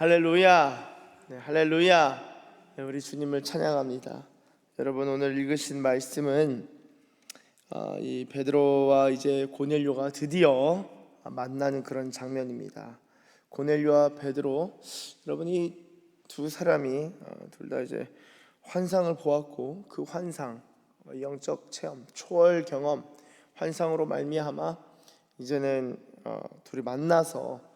할렐루야. 네, 할렐루야. 네, 우리 주님을 찬양합니다. 여러분, 오늘 읽으신 말씀은 이 베드로와 이제 고넬료가 드디어 만나는 그런 장면입니다. 고넬료와 베드로, 여러분이 두 사람이 둘 다 이제 환상을 보았고, 그 환상, 영적 체험, 초월 경험, 환상으로 말미암아 이제는 둘이 만나서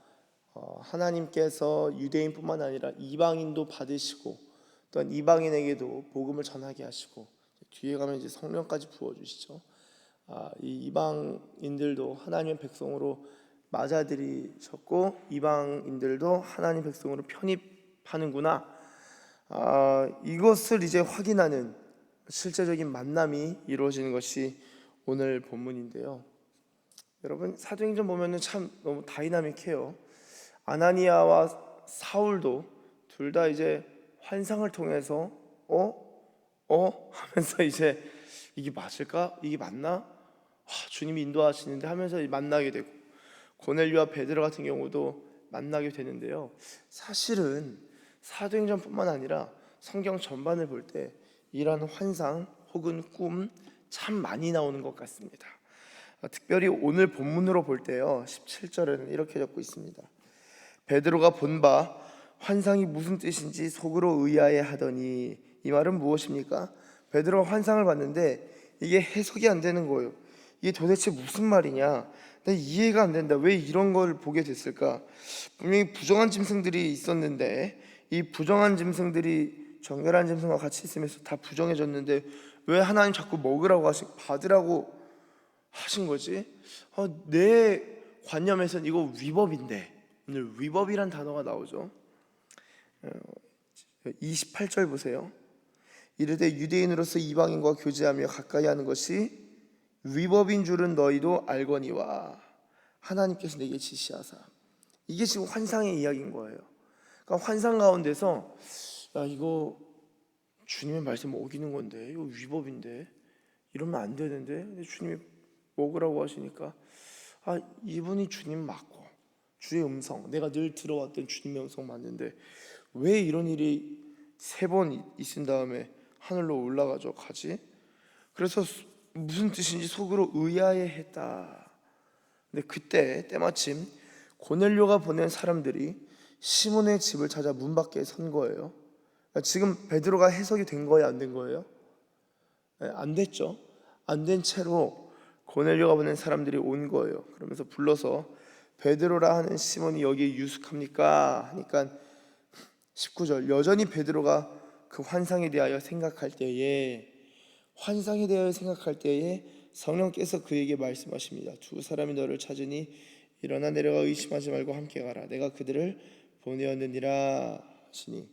하나님께서 유대인뿐만 아니라 이방인도 받으시고, 또한 이방인에게도 복음을 전하게 하시고, 뒤에 가면 이제 성령까지 부어주시죠. 이 이방인들도 하나님의 백성으로 맞아들이셨고, 이방인들도 하나님 백성으로 편입하는구나. 이것을 이제 확인하는 실제적인 만남이 이루어지는 것이 오늘 본문인데요. 여러분, 사도행전 보면은 참 너무 다이나믹해요. 아나니아와 사울도 둘 다 이제 환상을 통해서 하면서 이제 이게 맞을까? 이게 맞나? 주님이 인도하시는데 하면서 만나게 되고, 고넬료와 베드로 같은 경우도 만나게 되는데요. 사실은 사도행전뿐만 아니라 성경 전반을 볼 때 이러한 환상 혹은 꿈 참 많이 나오는 것 같습니다. 특별히 오늘 본문으로 볼 때요, 17절에는 이렇게 적고 있습니다. 베드로가 본 바 환상이 무슨 뜻인지 속으로 의아해 하더니. 이 말은 무엇입니까? 베드로가 환상을 봤는데 이게 해석이 안 되는 거예요. 이게 도대체 무슨 말이냐? 나 이해가 안 된다. 왜 이런 걸 보게 됐을까? 분명히 부정한 짐승들이 있었는데 이 부정한 짐승들이 정결한 짐승과 같이 있으면서 다 부정해졌는데 왜 하나님 자꾸 먹으라고 받으라고 하신 거지? 내 관념에선 이거 위법인데, 오늘 위법이란 단어가 나오죠. 28절 보세요. 이르되 유대인으로서 이방인과 교제하며 가까이 하는 것이 위법인 줄은 너희도 알거니와 하나님께서 내게 지시하사. 이게 지금 환상의 이야기인 거예요. 그러니까 환상 가운데서 이거 주님의 말씀 어기는 건데, 이거 위법인데, 이러면 안 되는데, 근데 주님이 먹으라고 하시니까 이분이 주님 맞고 주의 음성, 내가 늘 들어왔던 주님의 음성 맞는데 왜 이런 일이 3번 있은 다음에 하늘로 올라가죠 가지? 그래서 무슨 뜻인지 속으로 의아해했다. 근데 그때 때마침 고넬료가 보낸 사람들이 시몬의 집을 찾아 문 밖에 선 거예요. 지금 베드로가 해석이 된 거예요, 안 된 거예요? 안 됐죠. 안 된 채로 고넬료가 보낸 사람들이 온 거예요. 그러면서 불러서 베드로라 하는 시몬이 여기에 유숙합니까? 하니까 19절, 여전히 베드로가 그 환상에 대하여 생각할 때에 성령께서 그에게 말씀하십니다. 두 사람이 너를 찾으니 일어나 내려가 의심하지 말고 함께 가라. 내가 그들을 보내었느니라 하시니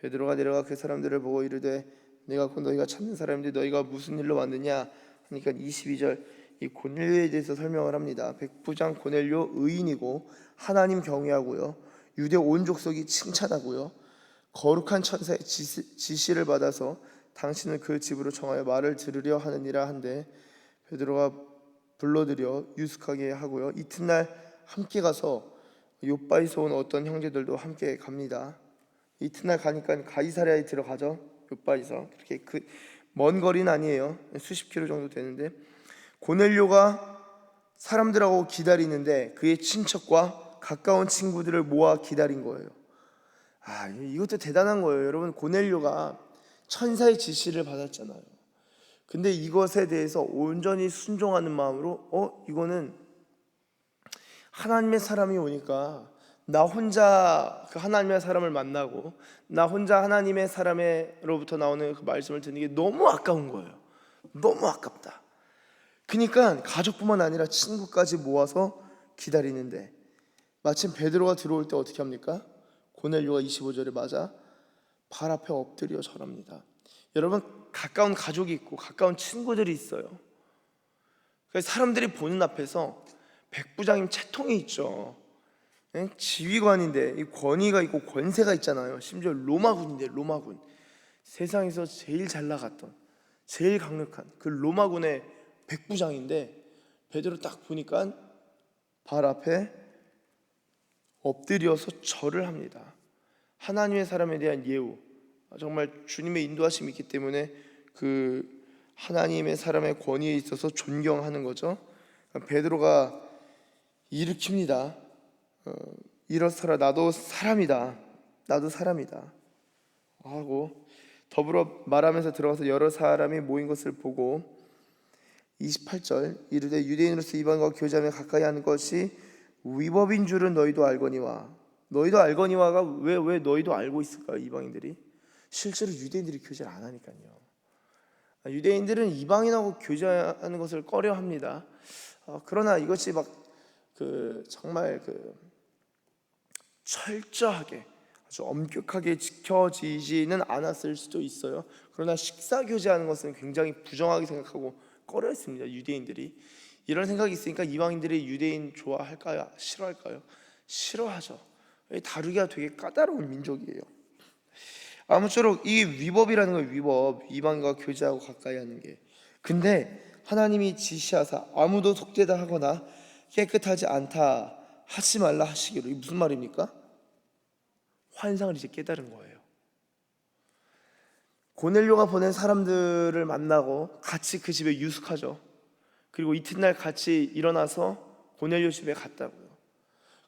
베드로가 내려가 그 사람들을 보고 이르되 내가 곧 너희가 찾는 사람인데 너희가 무슨 일로 왔느냐 하니까 22절, 이 고넬료에 대해서 설명을 합니다. 백부장 고넬료 의인이고 하나님 경외하고요, 유대 온 족속이 칭찬하고요, 거룩한 천사의 지시를 받아서 당신을 그 집으로 청하여 말을 들으려 하느니라 한데 베드로가 불러들여 유숙하게 하고요, 이튿날 함께 가서 욥바에서 온 어떤 형제들도 함께 갑니다. 이튿날 가니까 가이사랴에 들어가죠. 욥바에서 그렇게 먼 거리는 아니에요. 수십 킬로 정도 되는데 고넬료가 사람들하고 기다리는데 그의 친척과 가까운 친구들을 모아 기다린 거예요. 이것도 대단한 거예요. 여러분, 고넬료가 천사의 지시를 받았잖아요. 근데 이것에 대해서 온전히 순종하는 마음으로 이거는 하나님의 사람이 오니까 나 혼자 그 하나님의 사람을 만나고 나 혼자 하나님의 사람으로부터 나오는 그 말씀을 듣는 게 너무 아까운 거예요. 너무 아깝다. 그러니까 가족뿐만 아니라 친구까지 모아서 기다리는데 마침 베드로가 들어올 때 어떻게 합니까? 고넬료가 25절에 맞아 발 앞에 엎드려 절합니다. 여러분, 가까운 가족이 있고 가까운 친구들이 있어요. 그래서 사람들이 보는 앞에서 백부장님 채통이 있죠. 지휘관인데 이 권위가 있고 권세가 있잖아요. 심지어 로마군인데, 로마군, 세상에서 제일 잘 나갔던 제일 강력한 그 로마군의 백부장인데 베드로 딱 보니까 발 앞에 엎드려서 절을 합니다. 하나님의 사람에 대한 예우, 정말 주님의 인도하심이 있기 때문에 그 하나님의 사람의 권위에 있어서 존경하는 거죠. 베드로가 일으킵니다. 일어서라, 나도 사람이다, 나도 사람이다 하고 더불어 말하면서 들어가서 여러 사람이 모인 것을 보고 28절 이르되 유대인으로서 이방인과 교제하며 가까이 하는 것이 위법인 줄은 너희도 알거니와. 너희도 알거니와가 왜 너희도 알고 있을까요? 이방인들이 실제로 유대인들이 교제를 안 하니까요. 유대인들은 이방인하고 교제하는 것을 꺼려합니다. 그러나 이것이 정말 철저하게 아주 엄격하게 지켜지지는 않았을 수도 있어요. 그러나 식사 교제하는 것은 굉장히 부정하게 생각하고 꺼려했습니다. 유대인들이 이런 생각이 있으니까 이방인들이 유대인 좋아할까요? 싫어할까요? 싫어하죠. 다루기가 되게 까다로운 민족이에요. 아무쪼록 이 위법이라는 건 위법, 이방과 교제하고 가까이 하는 게. 근데 하나님이 지시하사 아무도 속되다 하거나 깨끗하지 않다 하지 말라 하시기로. 이게 무슨 말입니까? 환상을 이제 깨달은 거예요. 고넬료가 보낸 사람들을 만나고 같이 그 집에 유숙하죠. 그리고 이튿날 같이 일어나서 고넬료 집에 갔다고요.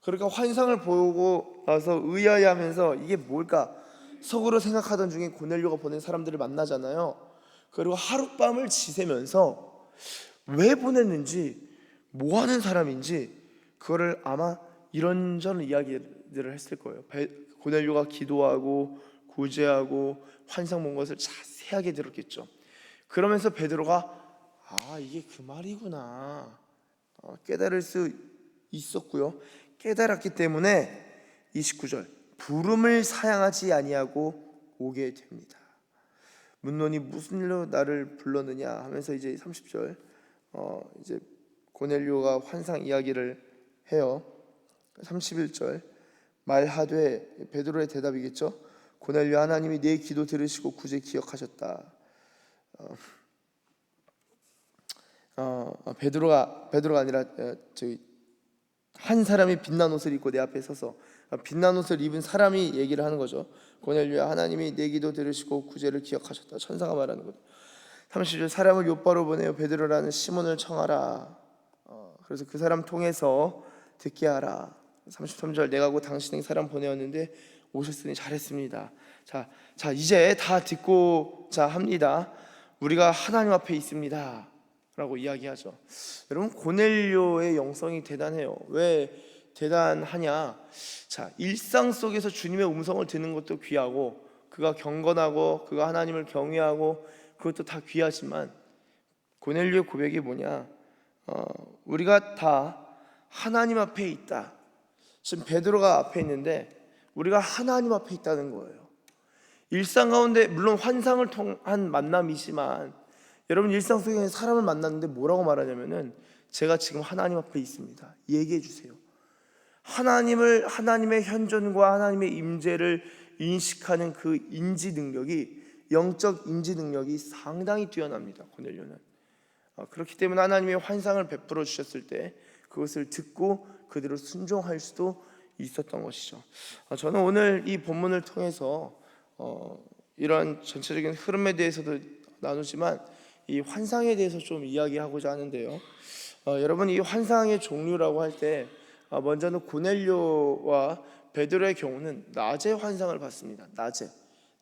그러니까 환상을 보고 나서 의아해하면서 이게 뭘까 속으로 생각하던 중에 고넬료가 보낸 사람들을 만나잖아요. 그리고 하룻밤을 지새면서 왜 보냈는지, 뭐 하는 사람인지 그거를 아마 이런저런 이야기들을 했을 거예요. 고넬료가 기도하고 구제하고 환상 본 것을 자세하게 들었겠죠. 그러면서 베드로가 이게 그 말이구나 깨달을 수 있었고요. 깨달았기 때문에 29절 부름을 사양하지 아니하고 오게 됩니다. 문논이 무슨 일로 나를 불렀느냐 하면서 이제 30절 이제 고넬료가 환상 이야기를 해요. 31절 말하되 베드로의 대답이겠죠. 고넬료 하나님이 내 기도 들으시고 구제 기억하셨다. 베드로가 아니라 한 사람이 빛난 옷을 입고 내 앞에 서서 빛난 옷을 입은 사람이 얘기를 하는 거죠. 고넬료야 하나님이 내 기도 들으시고 구제를 기억하셨다. 천사가 말하는 거죠. 30절 사람을 요바로 보내어 베드로라는 시몬을 청하라. 그래서 그 사람 통해서 듣게 하라. 33절 내가 곧 당신에게 사람 보내었는데 오셨으니 잘했습니다. 자 이제 다 듣고자 합니다. 우리가 하나님 앞에 있습니다 라고 이야기하죠. 여러분 고넬료의 영성이 대단해요. 왜 대단하냐? 일상 속에서 주님의 음성을 듣는 것도 귀하고 그가 경건하고 그가 하나님을 경외하고 그것도 다 귀하지만 고넬료의 고백이 뭐냐? 우리가 다 하나님 앞에 있다. 지금 베드로가 앞에 있는데 우리가 하나님 앞에 있다는 거예요. 일상 가운데 물론 환상을 통한 만남이지만 여러분 일상 속에 사람을 만났는데 뭐라고 말하냐면은 제가 지금 하나님 앞에 있습니다. 얘기해 주세요. 하나님의 현존과 하나님의 임재를 인식하는 그 인지 능력이 영적 인지 능력이 상당히 뛰어납니다. 고넬료는 그렇기 때문에 하나님의 환상을 베풀어 주셨을 때 그것을 듣고 그대로 순종할 수도 있었던 것이죠. 저는 오늘 이 본문을 통해서 이런 전체적인 흐름에 대해서도 나누지만 이 환상에 대해서 좀 이야기하고자 하는데요. 여러분 이 환상의 종류라고 할 때 먼저는 고넬료와 베드로의 경우는 낮에 환상을 봤습니다.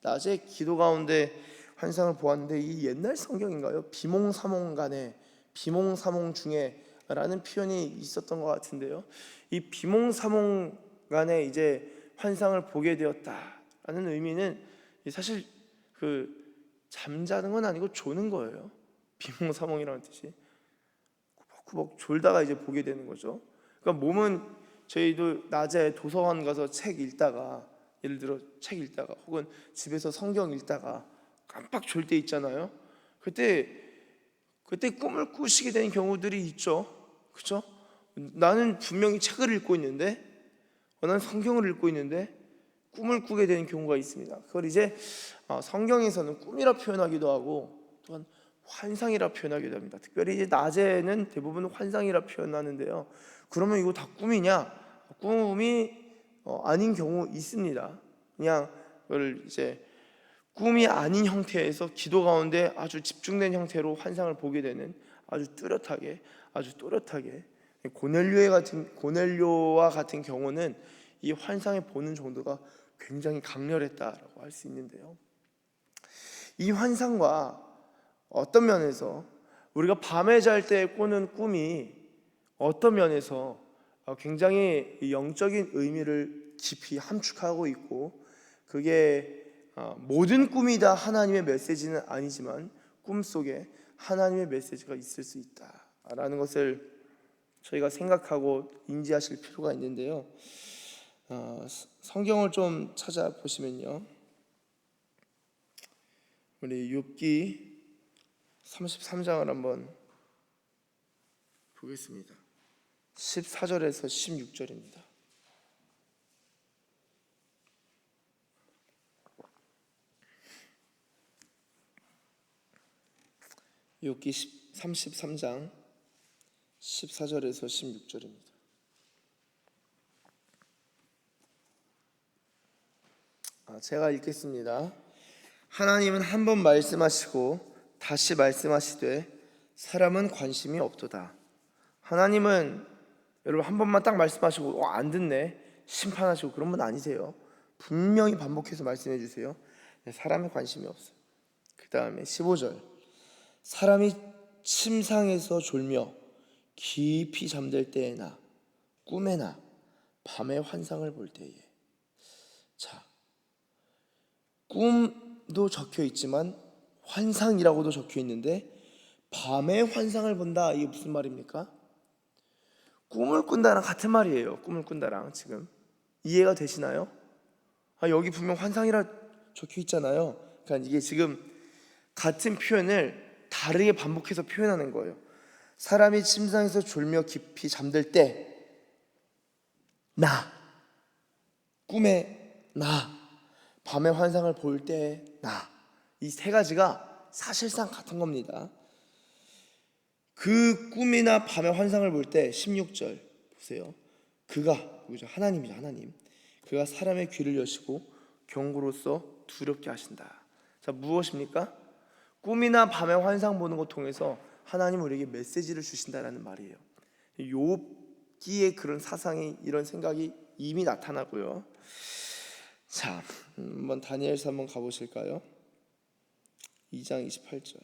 낮에 기도 가운데 환상을 보았는데 이 옛날 성경인가요? 비몽사몽간에 비몽사몽 중에 라는 표현이 있었던 것 같은데요. 이 비몽사몽간에 이제 환상을 보게 되었다라는 의미는 사실 잠자는 건 아니고 조는 거예요. 비몽사몽이라는 뜻이 꾸벅꾸벅 졸다가 이제 보게 되는 거죠. 그러니까 몸은 저희도 낮에 도서관 가서 책 읽다가 예를 들어 책 읽다가 혹은 집에서 성경 읽다가 깜빡 졸 때 있잖아요. 그때 꿈을 꾸시게 되는 경우들이 있죠. 그렇죠? 나는 분명히 책을 읽고 있는데 나는 성경을 읽고 있는데 꿈을 꾸게 되는 경우가 있습니다. 그걸 이제 성경에서는 꿈이라 표현하기도 하고 또한 환상이라 표현하기도 합니다. 특별히 이제 낮에는 대부분 환상이라 표현하는데요. 그러면 이거 다 꿈이냐? 꿈이 아닌 경우 있습니다. 그냥 그걸 이제 꿈이 아닌 형태에서 기도 가운데 아주 집중된 형태로 환상을 보게 되는, 아주 뚜렷하게, 아주 또렷하게. 고넬료와 같은 경우는 이 환상을 보는 정도가 굉장히 강렬했다라고 할 수 있는데요. 이 환상과 어떤 면에서 우리가 밤에 잘 때 꾸는 꿈이 어떤 면에서 굉장히 영적인 의미를 깊이 함축하고 있고, 그게 모든 꿈이 다 하나님의 메시지는 아니지만 꿈속에 하나님의 메시지가 있을 수 있다라는 것을 저희가 생각하고 인지하실 필요가 있는데요. 성경을 좀 찾아보시면요, 우리 욥기 33장을 한번 보겠습니다. 14절에서 16절입니다. 욥기 33장 14절에서 16절입니다. 제가 읽겠습니다. 하나님은 한 번 말씀하시고 다시 말씀하시되 사람은 관심이 없도다. 하나님은 여러분 한 번만 딱 말씀하시고 안 듣네, 심판하시고 그런 분 아니세요. 분명히 반복해서 말씀해 주세요. 사람의 관심이 없어요. 그 다음에 15절, 사람이 침상에서 졸며 깊이 잠들 때에나 꿈에나 밤의 환상을 볼 때에. 자, 꿈도 적혀 있지만 환상이라고도 적혀 있는데 밤의 환상을 본다, 이게 무슨 말입니까? 꿈을 꾼다랑 같은 말이에요. 꿈을 꾼다랑. 지금 이해가 되시나요? 여기 분명 환상이라 적혀 있잖아요. 그러니까 이게 지금 같은 표현을 다르게 반복해서 표현하는 거예요. 사람이 침상에서 졸며 깊이 잠들 때 나, 꿈에 나, 밤의 환상을 볼 때 나, 이 세 가지가 사실상 같은 겁니다. 그 꿈이나 밤의 환상을 볼 때 16절 보세요. 그가, 하나님이죠. 하나님, 그가 사람의 귀를 여시고 경고로서 두렵게 하신다. 자, 무엇입니까? 꿈이나 밤의 환상 보는 것 통해서 하나님 우리에게 메시지를 주신다라는 말이에요. 욥기의 그런 사상이, 이런 생각이 이미 나타나고요. 자, 한번 다니엘서 한번 가보실까요? 2장 28절.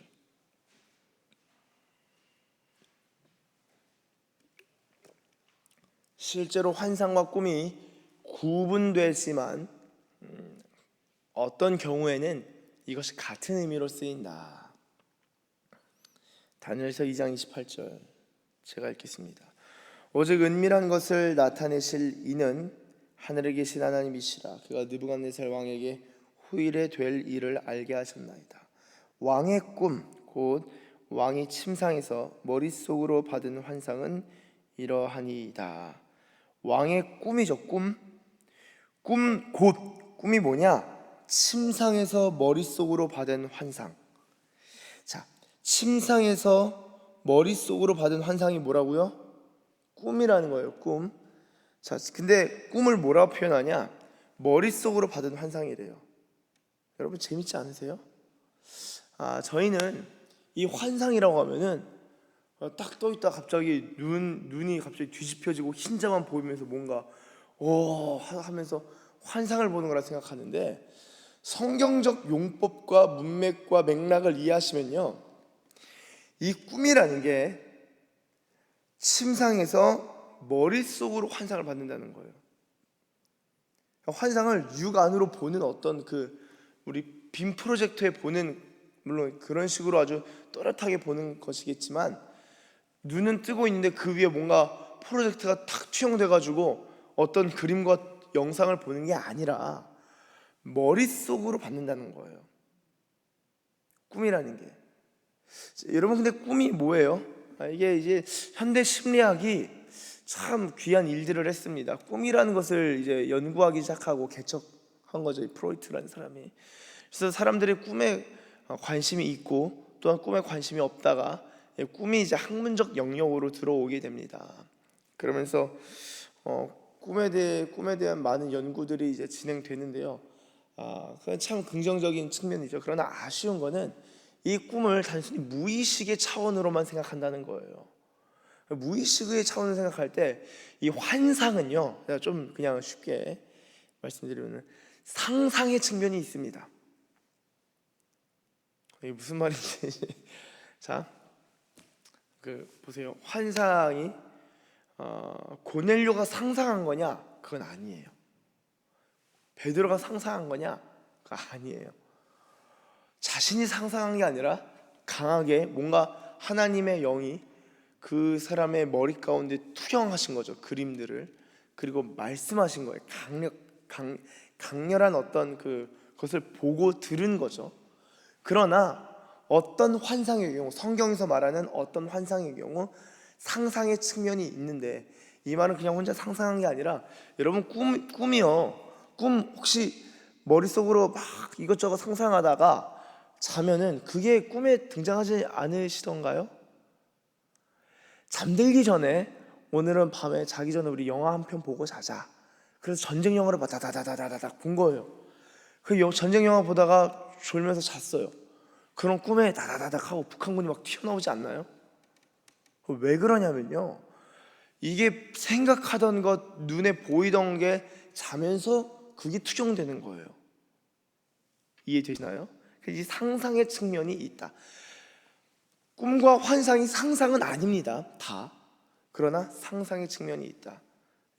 실제로 환상과 꿈이 구분되지만 어떤 경우에는 이것이 같은 의미로 쓰인다. 다니엘서 2장 28절 제가 읽겠습니다. 오직 은밀한 것을 나타내실 이는 하늘에 계신 하나님이시라. 그가 느부갓네살 왕에게 후일에 될 일을 알게 하셨나이다. 왕의 꿈, 곧 왕이 침상에서 머릿속으로 받은 환상은 이러하니이다. 왕의 꿈이죠. 꿈, 곧 꿈이 뭐냐? 침상에서 머릿속으로 받은 환상. 자, 침상에서 머릿속으로 받은 환상이 뭐라고요? 꿈이라는 거예요. 꿈. 자, 근데 꿈을 뭐라고 표현하냐? 머릿속으로 받은 환상이래요. 여러분 재밌지 않으세요? 저희는 이 환상이라고 하면은 딱 떠있다 갑자기 눈이 갑자기 뒤집혀지고 흰자만 보이면서 뭔가 하면서 환상을 보는 거라 생각하는데, 성경적 용법과 문맥과 맥락을 이해하시면요, 이 꿈이라는 게 침상에서 머릿속으로 환상을 받는다는 거예요. 환상을 육안으로 보는 어떤 우리 빔 프로젝터에 보는, 물론 그런 식으로 아주 또렷하게 보는 것이겠지만, 눈은 뜨고 있는데 그 위에 뭔가 프로젝터가 탁 투영돼가지고 어떤 그림과 영상을 보는 게 아니라 머릿속으로 받는다는 거예요. 꿈이라는 게. 여러분 근데 꿈이 뭐예요? 이게 이제 현대 심리학이 참 귀한 일들을 했습니다. 꿈이라는 것을 이제 연구하기 시작하고 개척한 거죠, 이 프로이트라는 사람이. 그래서 사람들이 꿈에 관심이 있고 또한 꿈에 관심이 없다가 꿈이 이제 학문적 영역으로 들어오게 됩니다. 그러면서 꿈에 대한 많은 연구들이 이제 진행되는데요. 그건 참 긍정적인 측면이죠. 그러나 아쉬운 거는 이 꿈을 단순히 무의식의 차원으로만 생각한다는 거예요. 무의식의 차원을 생각할 때 이 환상은요, 제가 좀 그냥 쉽게 말씀드리면 상상의 측면이 있습니다. 이게 무슨 말인지 자, 보세요. 환상이 고넬료가 상상한 거냐? 그건 아니에요. 베드로가 상상한 거냐? 그건 아니에요. 자신이 상상한 게 아니라 강하게 뭔가 하나님의 영이 그 사람의 머리 가운데 투영하신 거죠. 그림들을. 그리고 말씀하신 거예요. 강렬한 어떤 그것을 보고 들은 거죠. 그러나 어떤 환상의 경우, 성경에서 말하는 어떤 환상의 경우 상상의 측면이 있는데, 이 말은 그냥 혼자 상상한 게 아니라 여러분 꿈이요. 꿈 혹시 머릿속으로 막 이것저것 상상하다가 자면은 그게 꿈에 등장하지 않으시던가요? 잠들기 전에 오늘은 밤에 자기 전에 우리 영화 한 편 보고 자자. 그래서 전쟁 영화를 다다다다다닥 본 거예요. 그 전쟁 영화 보다가 졸면서 잤어요. 그런 꿈에 다다다닥 하고 북한군이 막 튀어나오지 않나요? 왜 그러냐면요, 이게 생각하던 것, 눈에 보이던 게 자면서 그게 투영되는 거예요. 이해되시나요? 이 상상의 측면이 있다. 꿈과 환상이 상상은 아닙니다, 다. 그러나 상상의 측면이 있다.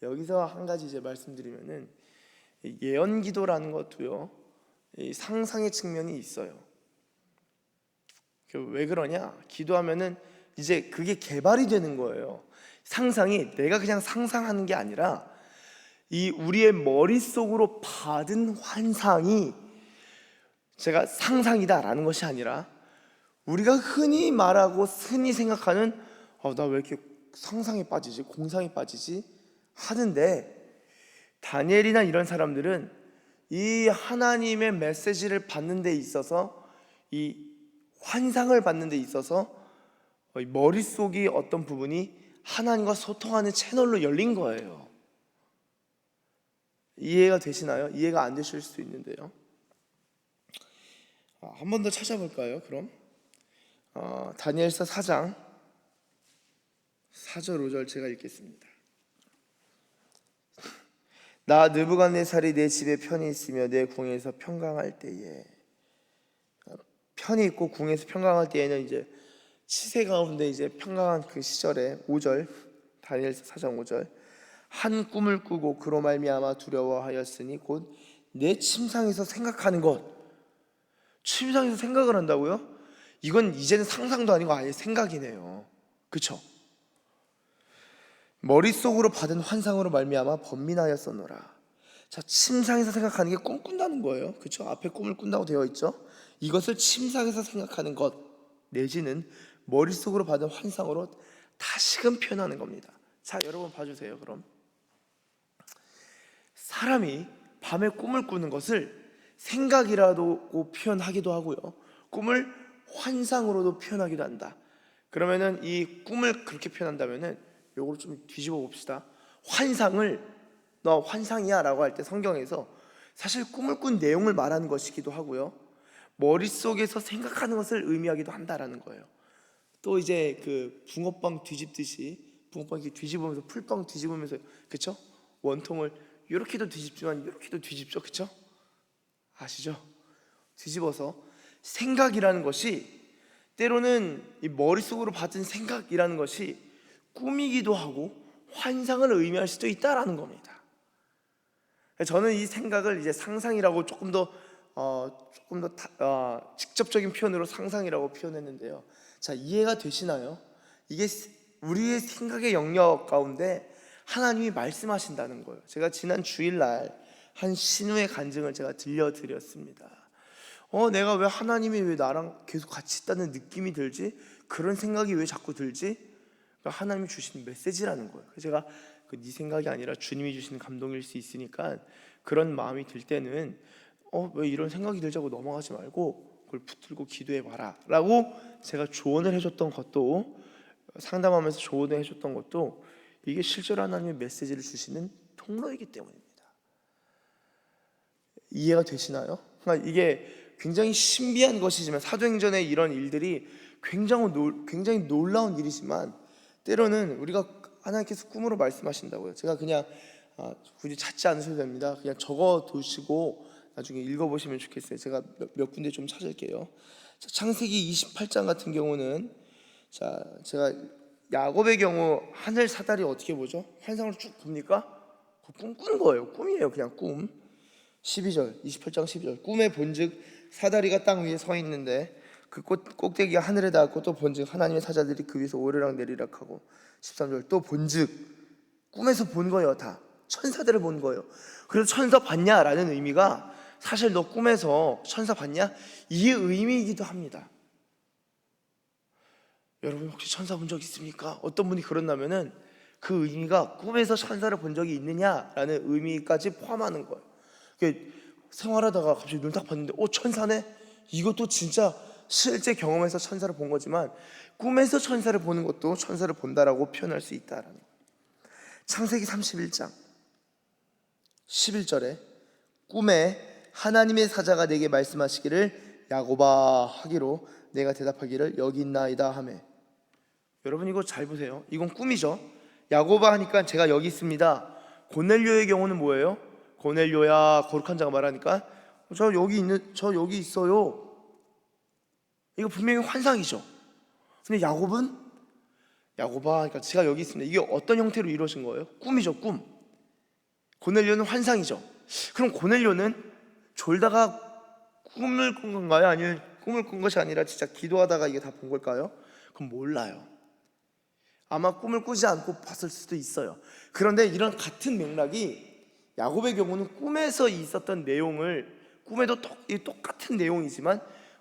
여기서 한 가지 이제 말씀드리면은 예언기도라는 것도요, 이 상상의 측면이 있어요. 왜 그러냐? 기도하면은 이제 그게 개발이 되는 거예요. 상상이 내가 그냥 상상하는 게 아니라 이 우리의 머릿속으로 받은 환상이 제가 상상이다라는 것이 아니라 우리가 흔히 말하고 흔히 생각하는 나 왜 이렇게 상상에 빠지지? 공상에 빠지지? 하는데, 다니엘이나 이런 사람들은 이 하나님의 메시지를 받는 데 있어서, 이 환상을 받는 데 있어서 머릿속이 어떤 부분이 하나님과 소통하는 채널로 열린 거예요. 이해가 되시나요? 이해가 안 되실 수 있는데요. 한 번 더 찾아볼까요? 그럼 다니엘서 4장 4절 5절 제가 읽겠습니다. 나 느부갓네살이 내 집에 편히 있으며 내 궁에서 평강할 때에, 편히 있고 궁에서 평강할 때에는 이제 치세 가운데 이제 평강한 그 시절에 5절, 다니엘서 4장 5절, 한 꿈을 꾸고 그로 말미암아 두려워하였으니 곧 내 침상에서 생각하는 것. 침상에서 생각을 한다고요? 이건 이제는 상상도 아니고 아예 생각이네요. 그쵸? 머릿속으로 받은 환상으로 말미암아 번민하였었노라. 자, 침상에서 생각하는 게 꿈 꾼다는 거예요. 그쵸? 앞에 꿈을 꾼다고 되어 있죠. 이것을 침상에서 생각하는 것 내지는 머릿속으로 받은 환상으로 다시금 표현하는 겁니다. 자, 여러분 봐주세요. 그럼 사람이 밤에 꿈을 꾸는 것을 생각이라고 표현하기도 하고요, 꿈을 환상으로도 표현하기도 한다. 그러면은 이 꿈을 그렇게 표현한다면은 요걸 좀 뒤집어 봅시다. 환상을 너 환상이야 라고 할 때 성경에서 사실 꿈을 꾼 내용을 말하는 것이기도 하고요, 머릿속에서 생각하는 것을 의미하기도 한다라는 거예요. 또 이제 그 붕어빵 뒤집듯이 붕어빵 이렇게 뒤집으면서 풀빵 뒤집으면서, 그쵸? 원통을 이렇게도 뒤집지만 이렇게도 뒤집죠, 그쵸? 아시죠? 뒤집어서 생각이라는 것이 때로는 이 머릿속으로 받은 생각이라는 것이 꿈이기도 하고 환상을 의미할 수도 있다라는 겁니다. 저는 이 생각을 이제 상상이라고 조금 더 직접적인 표현으로 상상이라고 표현했는데요. 자, 이해가 되시나요? 이게 우리의 생각의 영역 가운데 하나님이 말씀하신다는 거예요. 제가 지난 주일날 한 신우의 간증을 제가 들려드렸습니다. 내가 왜 하나님이 왜 나랑 계속 같이 있다는 느낌이 들지? 그런 생각이 왜 자꾸 들지? 그러니까 하나님이 주신 메시지라는 거예요. 그래서 제가 네 생각이 아니라 주님이 주시는 감동일 수 있으니까 그런 마음이 들 때는 왜 이런 생각이 들자고 넘어가지 말고 그걸 붙들고 기도해 봐라 라고 제가 조언을 해줬던 것도, 상담하면서 조언을 해줬던 것도 이게 실제로 하나님의 메시지를 주시는 통로이기 때문입니다. 이해가 되시나요? 그러니까 이게 굉장히 신비한 것이지만, 사도행전의 이런 일들이 굉장히 놀라운 일이지만, 때로는 우리가 하나님께서 꿈으로 말씀하신다고요. 제가 그냥 굳이 찾지 않으셔도 됩니다. 그냥 적어 두시고 나중에 읽어보시면 좋겠어요. 제가 몇 군데 좀 찾을게요. 자, 창세기 28장 같은 경우는, 자, 제가 야곱의 경우 하늘 사다리 어떻게 보죠? 환상을 쭉 봅니까? 꿈 꾼 거예요. 꿈이에요. 그냥 꿈. 12절, 28장 12절. 꿈에 본즉 사다리가 땅 위에 서 있는데 그 꼭대기가 하늘에 닿았고, 또 본즉 하나님의 사자들이 그 위에서 오르락 내리락 하고, 13절 또 본즉, 꿈에서 본 거예요. 다 천사들을 본 거예요. 그래서 천사 봤냐라는 의미가, 사실 너 꿈에서 천사 봤냐? 이 의미이기도 합니다. 여러분 혹시 천사 본 적 있습니까? 어떤 분이 그런다면은 그 의미가 꿈에서 천사를 본 적이 있느냐라는 의미까지 포함하는 거예요. 생활하다가 갑자기 눈 딱 봤는데 천사네? 이것도 진짜 실제 경험에서 천사를 본 거지만, 꿈에서 천사를 보는 것도 천사를 본다라고 표현할 수 있다라는 거예요. 창세기 31장 11절에 꿈에 하나님의 사자가 내게 말씀하시기를 야곱아 하기로 내가 대답하기를 여기 있나이다 하매. 여러분 이거 잘 보세요. 이건 꿈이죠. 야곱아 하니까 제가 여기 있습니다. 고넬료의 경우는 뭐예요? 고넬료야, 거룩한 자가 말하니까 저 여기 있어요. 이거 분명히 환상이죠. 근데 야곱은 야곱아 그러니까 제가 여기 있습니다. 이게 어떤 형태로 이루어진 거예요? 꿈이죠. 꿈. 고넬료는 환상이죠. 그럼 고넬료는 졸다가 꿈을 꾼 건가요? 아니면 꿈을 꾼 것이 아니라 진짜 기도하다가 이게 다 본 걸까요? 그럼 몰라요. 아마 꿈을 꾸지 않고 봤을 수도 있어요. 그런데 이런 같은 맥락이 야곱의 경우는 꿈에서 있었던 내용을, 꿈에도 똑같은 내용이지만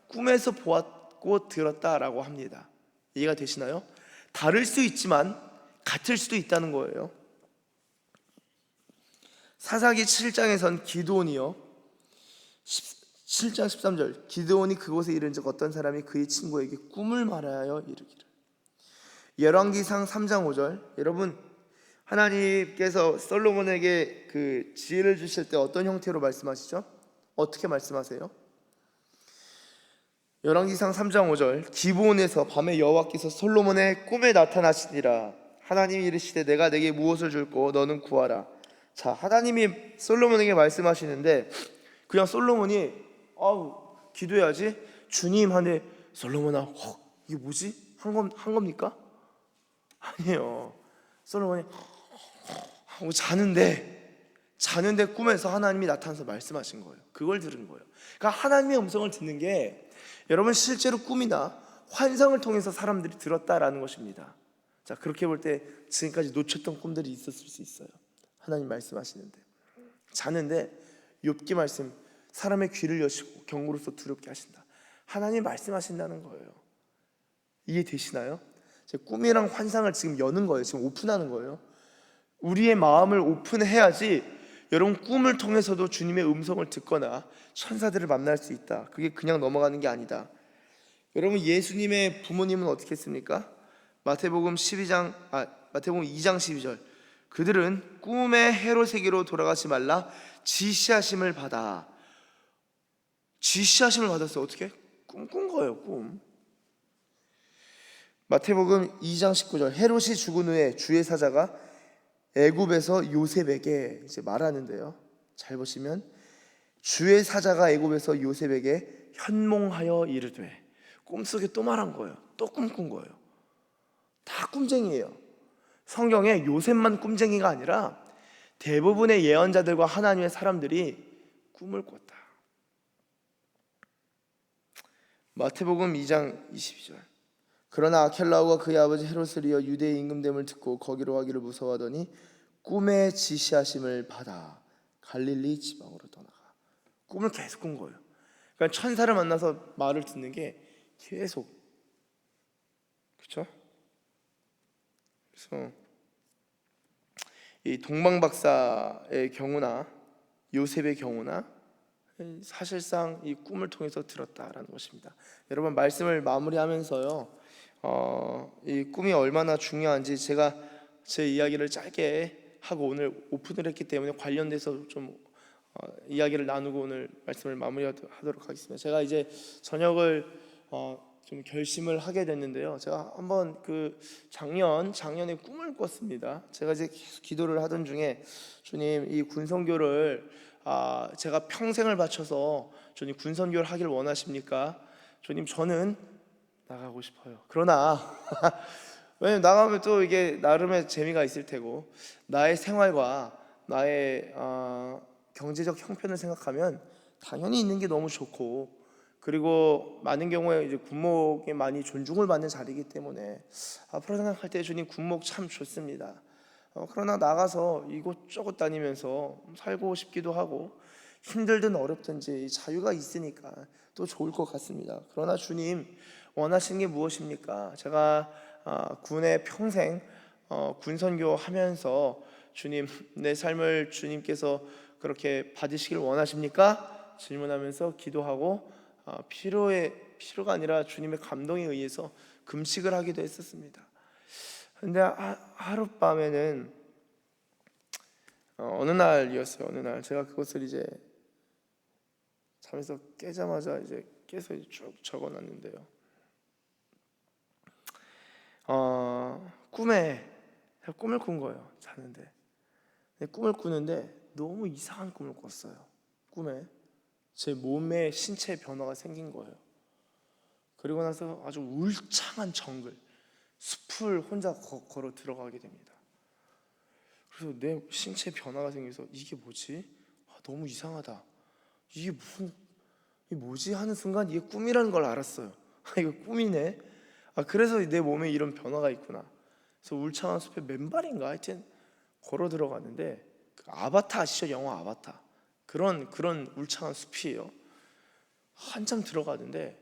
꿈에서 보았고 들었다라고 합니다. 이해가 되시나요? 다를 수 있지만 같을 수도 있다는 거예요. 사사기 7장에선 기드온이요, 7장 13절 기드온이 그곳에 이른즉 어떤 사람이 그의 친구에게 꿈을 말하여 이르기를. 열왕기상 3장 5절. 여러분 하나님께서 솔로몬에게 그 지혜를 주실 때 어떤 형태로 말씀하시죠? 어떻게 말씀하세요? 열왕기상 3장 5절 기브온에서 밤에 여호와께서 솔로몬의 꿈에 나타나시니라. 하나님이 이르시되 내가 내게 무엇을 줄고 너는 구하라. 자, 하나님이 솔로몬에게 말씀하시는데 그냥 솔로몬이 기도해야지 주님 하는데, 솔로몬아 이게 뭐지? 한 겁니까? 아니에요. 솔로몬이 하고 자는데 꿈에서 하나님이 나타나서 말씀하신 거예요. 그걸 들은 거예요. 그러니까 하나님의 음성을 듣는 게 여러분 실제로 꿈이나 환상을 통해서 사람들이 들었다라는 것입니다. 자, 그렇게 볼 때 지금까지 놓쳤던 꿈들이 있었을 수 있어요. 하나님 말씀하시는데, 자는데 욥기 말씀, 사람의 귀를 여시고 경고로서 두렵게 하신다. 하나님 말씀하신다는 거예요. 이해되시나요? 꿈이랑 환상을 지금 여는 거예요. 지금 오픈하는 거예요. 우리의 마음을 오픈해야지 여러분 꿈을 통해서도 주님의 음성을 듣거나 천사들을 만날 수 있다. 그게 그냥 넘어가는 게 아니다. 여러분 예수님의 부모님은 어떻게 했습니까? 마태복음 2장 12절 그들은 꿈의 헤롯에게로 돌아가지 말라 지시하심을 받았어요. 어떻게? 꿈 꾼 거예요. 꿈. 마태복음 2장 19절 헤롯이 죽은 후에 주의 사자가 애굽에서 요셉에게 이제 말하는데요. 잘 보시면 주의 사자가 애굽에서 요셉에게 현몽하여 이르되, 꿈속에 또 말한 거예요. 또 꿈꾼 거예요. 다 꿈쟁이에요. 성경에 요셉만 꿈쟁이가 아니라 대부분의 예언자들과 하나님의 사람들이 꿈을 꿨다. 마태복음 2장 22절 그러나 아켈라오가 그의 아버지 헤롯을 이어 유대의 임금됨을 듣고 거기로 가기를 무서워하더니 꿈에 지시하심을 받아 갈릴리 지방으로 떠나가. 꿈을 계속 꾼 거예요. 그러니까 천사를 만나서 말을 듣는 게 계속, 그렇죠? 그래서 이 동방박사의 경우나 요셉의 경우나 사실상 이 꿈을 통해서 들었다라는 것입니다. 여러분 말씀을 마무리하면서요, 이 꿈이 얼마나 중요한지 제가 제 이야기를 짧게 하고 오늘 오픈을 했기 때문에 관련돼서 좀 이야기를 나누고 오늘 말씀을 마무리하도록 하겠습니다. 제가 이제 전역을 좀 결심을 하게 됐는데요. 제가 한번 그 작년에 꿈을 꿨습니다. 제가 이제 계속 기도를 하던 중에 주님, 이 군선교를 제가 평생을 바쳐서 주님 군선교를 하길 원하십니까? 주님, 저는 나가고 싶어요. 그러나 왜냐면 나가면 또 이게 나름의 재미가 있을 테고 나의 생활과 나의 경제적 형편을 생각하면 당연히 있는 게 너무 좋고, 그리고 많은 경우에 이제 군목에 많이 존중을 받는 자리이기 때문에 앞으로 생각할 때 주님, 군목 참 좋습니다. 그러나 나가서 이곳저곳 다니면서 살고 싶기도 하고 힘들든 어렵든지 자유가 있으니까 또 좋을 것 같습니다. 그러나 주님, 원하시는 게 무엇입니까? 제가 군에 평생 군선교 하면서 주님, 내 삶을 주님께서 그렇게 받으시길 원하십니까? 질문하면서 기도하고 필요가 아니라 주님의 감동에 의해서 금식을 하기도 했었습니다. 근데 하룻밤에는 어느 날이었어요. 어느 날 제가 그것을 이제 잠에서 깨자마자 이제 깨서 쭉 적어놨는데요. 꿈을 꾼 거예요. 자는데 꿈을 꾸는데 너무 이상한 꿈을 꿨어요. 꿈에 제 몸에 신체 변화가 생긴 거예요. 그리고 나서 아주 울창한 정글, 숲을 혼자 걸어 들어가게 됩니다. 그래서 내 신체 변화가 생겨서 이게 뭐지? 너무 이상하다. 이게 뭐지? 하는 순간 이게 꿈이라는 걸 알았어요. 이거 꿈이네. 그래서 내 몸에 이런 변화가 있구나. 그래서 울창한 숲에 맨발인가 하여튼 걸어 들어갔는데, 그 아바타 아시죠? 영화 아바타. 그런 울창한 숲이에요. 한참 들어가는데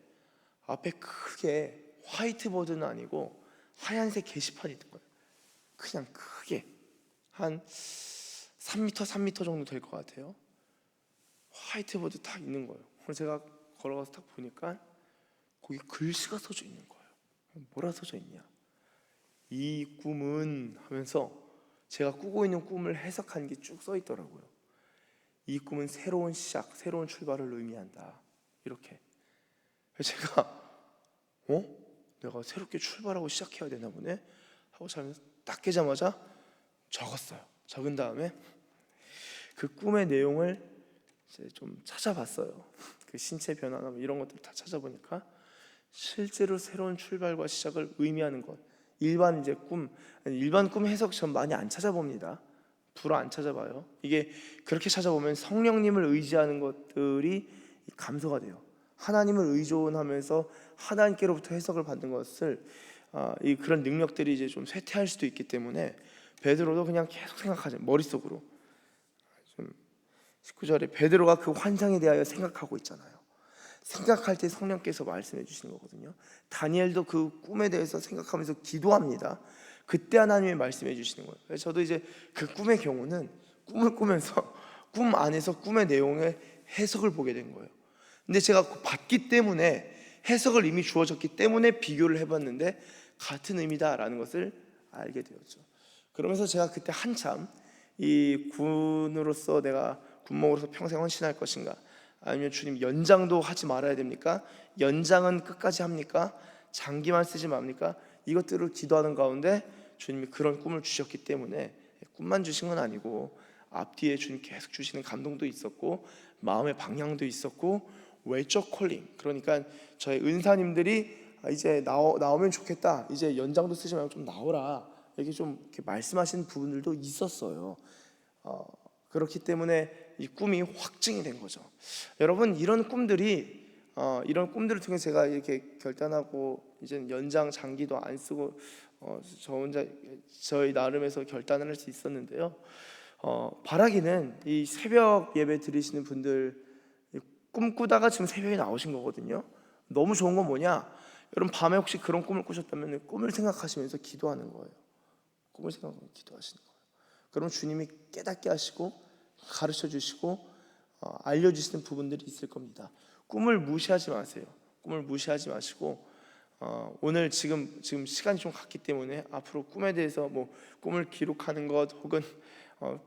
앞에 크게 화이트보드는 아니고 하얀색 게시판이 있는 거예요. 그냥 크게 한 3m 정도 될 것 같아요. 화이트보드 딱 있는 거예요. 그래서 제가 걸어가서 딱 보니까 거기 글씨가 써져 있는 거예요. 뭐라 써져 있냐? 이 꿈은 하면서 제가 꾸고 있는 꿈을 해석한 게 쭉 써 있더라고요. 이 꿈은 새로운 시작, 새로운 출발을 의미한다. 이렇게. 제가 내가 새롭게 출발하고 시작해야 되나 보네 하고 자면서 딱 깨자마자 적었어요. 적은 다음에 그 꿈의 내용을 이제 좀 찾아봤어요. 그 신체 변화나 이런 것들 다 찾아보니까 실제로 새로운 출발과 시작을 의미하는 것. 일반 꿈 해석 전 많이 안 찾아봅니다. 불어 안 찾아봐요. 이게 그렇게 찾아보면 성령님을 의지하는 것들이 감소가 돼요. 하나님을 의존하면서 하나님께로부터 해석을 받는 것을 그런 능력들이 이제 좀 쇠퇴할 수도 있기 때문에 베드로도 그냥 계속 생각하죠. 머릿속으로. 19절에 베드로가 그 환상에 대하여 생각하고 있잖아요. 생각할 때 성령께서 말씀해 주시는 거거든요. 다니엘도 그 꿈에 대해서 생각하면서 기도합니다. 그때 하나님이 말씀해 주시는 거예요. 그래서 저도 이제 그 꿈의 경우는 꿈을 꾸면서 꿈 안에서 꿈의 내용의 해석을 보게 된 거예요. 근데 제가 봤기 때문에, 해석을 이미 주어졌기 때문에 비교를 해봤는데 같은 의미다라는 것을 알게 되었죠. 그러면서 제가 그때 한참 이 군으로서 내가 군목으로서 평생 헌신할 것인가, 아니면 주님 연장도 하지 말아야 됩니까? 연장은 끝까지 합니까? 장기만 쓰지 맙니까? 이것들을 기도하는 가운데 주님이 그런 꿈을 주셨기 때문에, 꿈만 주신 건 아니고 앞뒤에 주님 계속 주시는 감동도 있었고 마음의 방향도 있었고 외적 콜링, 그러니까 저희 은사님들이 이제 나오면 좋겠다, 이제 연장도 쓰지 말고 좀 나오라, 이렇게 말씀하시는 부분들도 있었어요. 그렇기 때문에 이 꿈이 확증이 된 거죠. 여러분, 이런 꿈들을 통해 제가 이렇게 결단하고 이제 연장 장기도 안 쓰고 저 혼자 저희 나름에서 결단을 할 수 있었는데요. 바라기는 이 새벽 예배 드리시는 분들, 꿈꾸다가 지금 새벽에 나오신 거거든요. 너무 좋은 건 뭐냐? 여러분, 밤에 혹시 그런 꿈을 꾸셨다면 꿈을 생각하시면서 기도하는 거예요. 꿈을 생각하면서 기도하시는 거예요. 그럼 주님이 깨닫게 하시고 가르쳐 주시고 알려주시는 부분들이 있을 겁니다. 꿈을 무시하지 마세요. 꿈을 무시하지 마시고 오늘 지금 시간이 좀 갔기 때문에 앞으로 꿈에 대해서 꿈을 기록하는 것, 혹은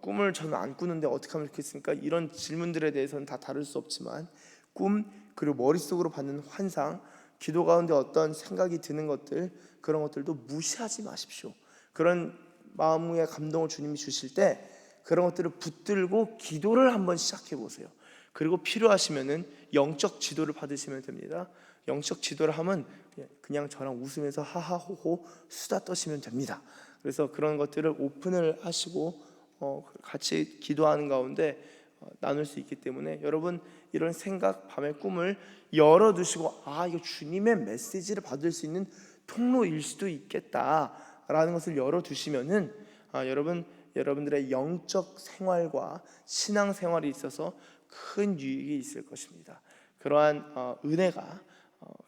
꿈을 저는 안 꾸는데 어떻게 하면 좋겠습니까? 이런 질문들에 대해서는 다 다룰 수 없지만 꿈 그리고 머릿속으로 받는 환상, 기도 가운데 어떤 생각이 드는 것들, 그런 것들도 무시하지 마십시오. 그런 마음의 감동을 주님이 주실 때 그런 것들을 붙들고 기도를 한번 시작해 보세요. 그리고 필요하시면은 영적 지도를 받으시면 됩니다. 영적 지도를 하면 그냥 저랑 웃으면서 하하호호 수다 떠시면 됩니다. 그래서 그런 것들을 오픈을 하시고 같이 기도하는 가운데 나눌 수 있기 때문에 여러분 이런 생각, 밤의 꿈을 열어두시고 이거 주님의 메시지를 받을 수 있는 통로일 수도 있겠다라는 것을 열어두시면은 여러분들의 영적 생활과 신앙 생활에 있어서 큰 유익이 있을 것입니다. 그러한 은혜가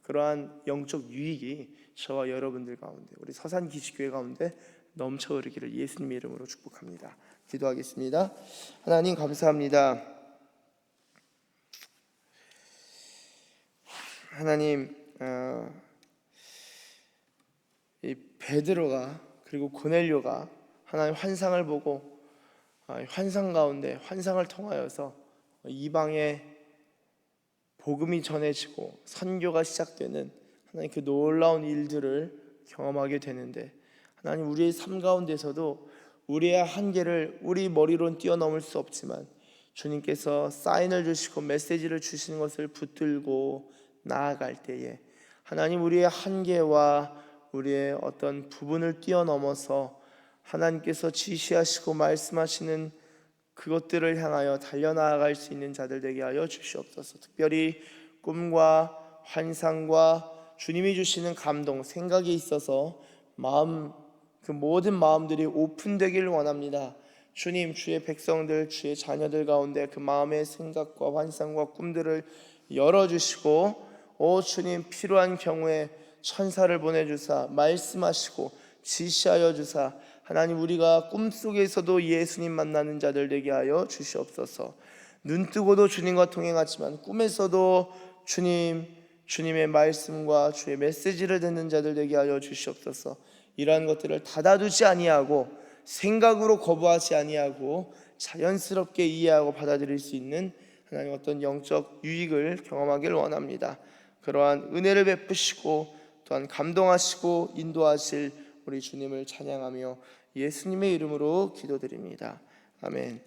그러한 영적 유익이 저와 여러분들 가운데, 우리 서산기지교회 가운데 넘쳐 흐르기를 예수님의 이름으로 축복합니다. 기도하겠습니다. 하나님 감사합니다. 하나님, 이 베드로가 그리고 고넬료가 하나님 환상을 보고 환상 가운데 환상을 통하여서 이방에 복음이 전해지고 선교가 시작되는 하나님 그 놀라운 일들을 경험하게 되는데, 하나님 우리의 삶 가운데서도 우리의 한계를 우리 머리로는 뛰어넘을 수 없지만 주님께서 사인을 주시고 메시지를 주시는 것을 붙들고 나아갈 때에 하나님 우리의 한계와 우리의 어떤 부분을 뛰어넘어서 하나님께서 지시하시고 말씀하시는 그것들을 향하여 달려나아갈 수 있는 자들 되게 하여 주시옵소서. 특별히 꿈과 환상과 주님이 주시는 감동, 생각에 있어서 그 모든 마음들이 오픈되기를 원합니다. 주님, 주의 백성들, 주의 자녀들 가운데 그 마음의 생각과 환상과 꿈들을 열어주시고, 주님, 필요한 경우에 천사를 보내주사 말씀하시고 지시하여 주사 하나님 우리가 꿈속에서도 예수님 만나는 자들 되게 하여 주시옵소서. 눈뜨고도 주님과 동행하지만 꿈에서도 주님의 말씀과 주의 메시지를 듣는 자들 되게 하여 주시옵소서. 이러한 것들을 닫아두지 아니하고 생각으로 거부하지 아니하고 자연스럽게 이해하고 받아들일 수 있는 하나님 어떤 영적 유익을 경험하길 원합니다. 그러한 은혜를 베푸시고 또한 감동하시고 인도하실 우리 주님을 찬양하며 예수님의 이름으로 기도드립니다. 아멘.